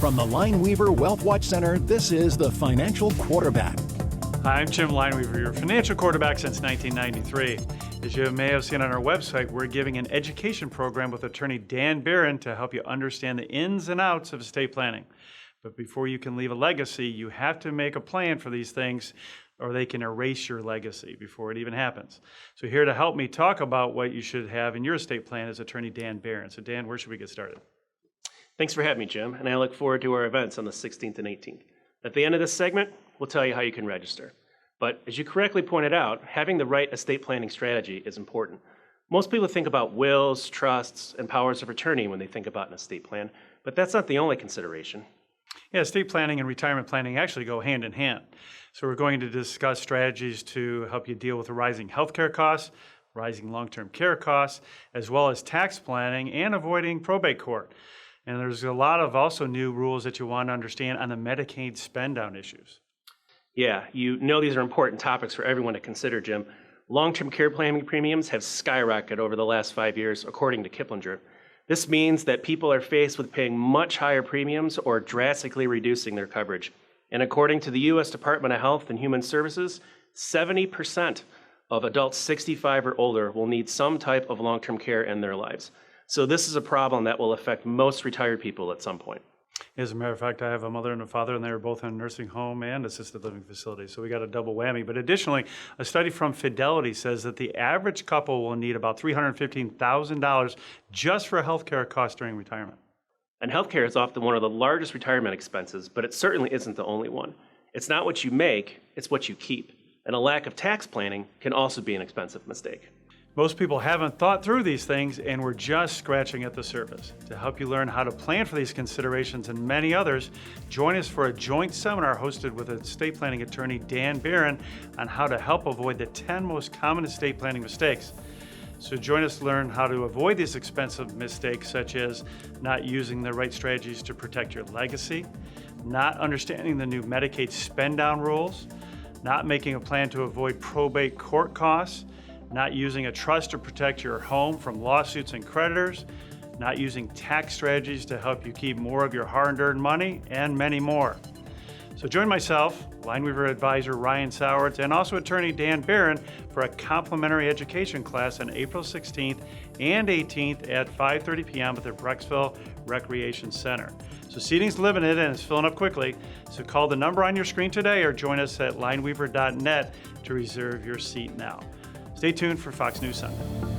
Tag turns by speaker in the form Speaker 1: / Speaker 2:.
Speaker 1: From the Lineweaver Wealth Watch Center, this is the Financial Quarterback.
Speaker 2: Hi, I'm Jim Lineweaver, your financial quarterback since 1993. As you may have seen on our website, we're giving an education program with attorney Dan Barron to help you understand the ins and outs of estate planning. But before you can leave a legacy, you have to make a plan for these things, or they can erase your legacy before it even happens. So here to help me talk about what you should have in your estate plan is attorney Dan Barron. So Dan, where should we get started?
Speaker 3: Thanks for having me, Jim, and I look forward to our events on the 16th and 18th. At the end of this segment, we'll tell you how you can register. But as you correctly pointed out, having the right estate planning strategy is important. Most people think about wills, trusts, and powers of attorney when they think about an estate plan, but that's not the only consideration.
Speaker 2: Yeah, estate planning and retirement planning actually go hand in hand. So we're going to discuss strategies to help you deal with the rising healthcare costs, rising long-term care costs, as well as tax planning and avoiding probate court. And there's a lot of also new rules that you want to understand on the Medicaid spend-down issues.
Speaker 3: Yeah, you know these are important topics for everyone to consider, Jim. Long-term care planning premiums have skyrocketed over the last 5 years, according to Kiplinger. This means that people are faced with paying much higher premiums or drastically reducing their coverage. And according to the U.S. Department of Health and Human Services, 70% of adults 65 or older will need some type of long-term care in their lives. So this is a problem that will affect most retired people at some point.
Speaker 2: As a matter of fact, I have a mother and a father, and they were both in a nursing home and assisted living facility, so we got a double whammy. But additionally, a study from Fidelity says that the average couple will need about $315,000 just for healthcare costs during retirement.
Speaker 3: And healthcare is often one of the largest retirement expenses, but it certainly isn't the only one. It's not what you make, it's what you keep. And a lack of tax planning can also be an expensive mistake.
Speaker 2: Most people haven't thought through these things, and we're just scratching at the surface. To help you learn how to plan for these considerations and many others, join us for a joint seminar hosted with estate planning attorney Dan Barron on how to help avoid the 10 most common estate planning mistakes. So join us to learn how to avoid these expensive mistakes, such as not using the right strategies to protect your legacy, not understanding the new Medicaid spend-down rules, not making a plan to avoid probate court costs, not using a trust to protect your home from lawsuits and creditors, not using tax strategies to help you keep more of your hard-earned money, and many more. So join myself, Lineweaver advisor Ryan Sowards, and also attorney Dan Barron for a complimentary education class on April 16th and 18th at 5:30 p.m. at the Brecksville Recreation Center. So seating's limited and it's filling up quickly, so call the number on your screen today or join us at lineweaver.net to reserve your seat now. Stay tuned for Fox News Sunday.